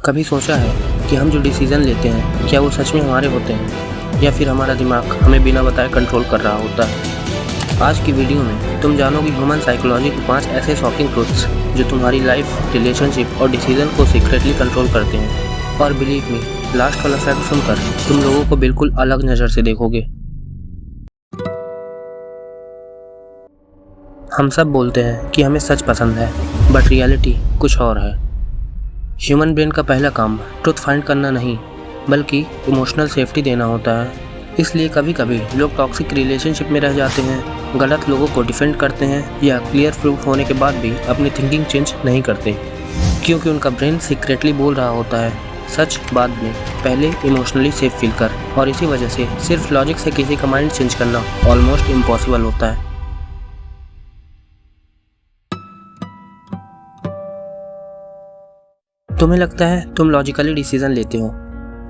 कभी सोचा है कि हम जो डिसीज़न लेते हैं क्या वो सच में हमारे होते हैं या फिर हमारा दिमाग हमें बिना बताए कंट्रोल कर रहा होता है। आज की वीडियो में तुम जानोगे ह्यूमन साइकोलॉजी के 5 ऐसे शॉकिंग ट्रुथ्स जो तुम्हारी लाइफ, रिलेशनशिप और डिसीजन को सीक्रेटली कंट्रोल करते हैं। और बिलीव मी, लास्ट वाला फैक्ट सुनकर तुम लोगों को बिल्कुल अलग नज़र से देखोगे। हम सब बोलते हैं कि हमें सच पसंद है, बट रियलिटी कुछ और है। ह्यूमन ब्रेन का पहला काम ट्रुथ फाइंड करना नहीं बल्कि इमोशनल सेफ्टी देना होता है। इसलिए कभी कभी लोग टॉक्सिक रिलेशनशिप में रह जाते हैं, गलत लोगों को डिफेंड करते हैं या क्लियर प्रूफ होने के बाद भी अपनी थिंकिंग चेंज नहीं करते, क्योंकि उनका ब्रेन सीक्रेटली बोल रहा होता है सच बाद में, पहले इमोशनली सेफ फील कर। और इसी वजह से सिर्फ लॉजिक से किसी का माइंड चेंज करना ऑलमोस्ट इम्पॉसिबल होता है। तुम्हें लगता है तुम लॉजिकली डिसीजन लेते हो।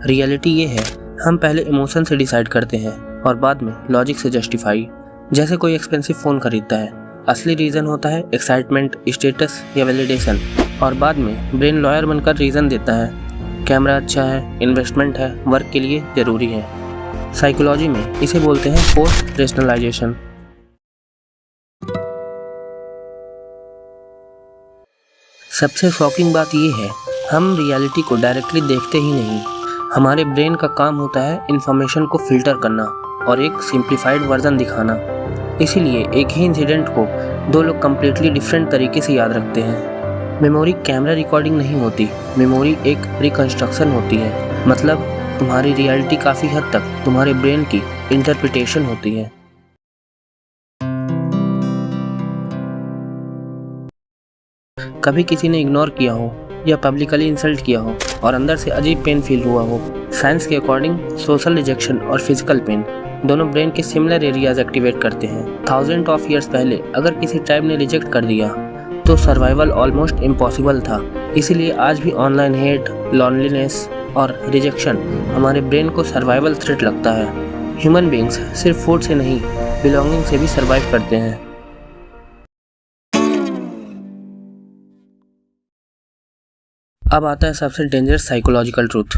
रियलिटी ये है, हम पहले इमोशन से डिसाइड करते हैं और बाद में लॉजिक से जस्टिफाई। जैसे कोई एक्सपेंसिव फ़ोन खरीदता है, असली रीज़न होता है एक्साइटमेंट, स्टेटस या वैलिडेशन, और बाद में ब्रेन लॉयर बनकर रीज़न देता है कैमरा अच्छा है, इन्वेस्टमेंट है, वर्क के लिए ज़रूरी है। साइकोलॉजी में इसे बोलते हैं पोस्ट रेशनलाइजेशन। सबसे शॉकिंग बात ये है, हम रियलिटी को डायरेक्टली देखते ही नहीं। हमारे ब्रेन का काम होता है इन्फॉर्मेशन को फिल्टर करना और एक सिंप्लीफाइड वर्जन दिखाना। इसीलिए एक ही इंसिडेंट को दो लोग कम्प्लीटली डिफरेंट तरीके से याद रखते हैं। मेमोरी कैमरा रिकॉर्डिंग नहीं होती, मेमोरी एक रिकंस्ट्रक्शन होती है। मतलब तुम्हारी रियलिटी काफ़ी हद तक तुम्हारे ब्रेन की इंटरप्रिटेशन होती है। कभी किसी ने इग्नोर किया हो या पब्लिकली इंसल्ट किया हो और अंदर से अजीब पेन फील हुआ हो। साइंस के अकॉर्डिंग सोशल रिजेक्शन और फिजिकल पेन दोनों ब्रेन के सिमिलर एरियाज एक्टिवेट करते हैं। थाउजेंड ऑफ ईयर्स पहले अगर किसी ट्राइब ने रिजेक्ट कर दिया तो सर्वाइवल ऑलमोस्ट इम्पॉसिबल था। इसीलिए आज भी ऑनलाइन हेट, लॉनलीनेस और रिजेक्शन हमारे ब्रेन को सर्वाइवल थ्रेट लगता है। ह्यूमन बीइंग्स सिर्फ फूड से नहीं, बिलोंगिंग से भी सर्वाइव करते हैं। अब आता है सबसे dangerous psychological truth.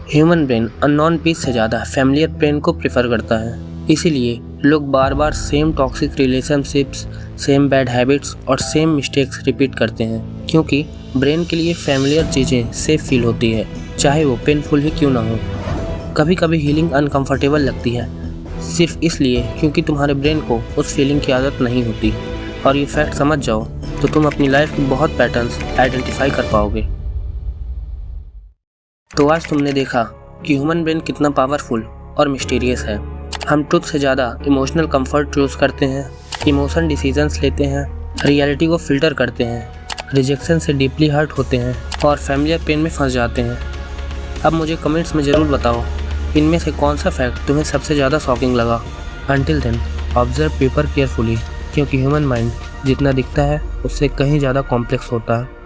Human brain unknown piece से ज़्यादा फैमिलियर ब्रेन को प्रेफर करता है। इसीलिए लोग बार बार same toxic relationships, same bad habits और सेम मिस्टेक्स रिपीट करते हैं, क्योंकि ब्रेन के लिए फैमिलियर चीज़ें सेफ फील होती है, चाहे वो पेनफुल ही क्यों ना हो। कभी कभी हीलिंग अनकम्फर्टेबल लगती है, सिर्फ इसलिए क्योंकि तुम्हारे ब्रेन को उस फीलिंग की आदत नहीं होती। और ये फैक्ट समझ जाओ तो तुम अपनी लाइफ की बहुत पैटर्न्स आइडेंटिफाई कर पाओगे। तो आज तुमने देखा कि ह्यूमन ब्रेन कितना पावरफुल और मिस्टीरियस है। हम ट्रुथ से ज़्यादा इमोशनल कंफर्ट चूज़ करते हैं, इमोशन डिसीजंस लेते हैं, रियलिटी को फिल्टर करते हैं, रिजेक्शन से डीपली हर्ट होते हैं और फैमिलियर पेन में फंस जाते हैं। अब मुझे कमेंट्स में ज़रूर बताओ इनमें से कौन सा फैक्ट तुम्हें सबसे ज़्यादा शॉकिंग लगा। Until then, observe paper carefully, क्योंकि ह्यूमन माइंड जितना दिखता है उससे कहीं ज़्यादा कॉम्प्लेक्स होता है।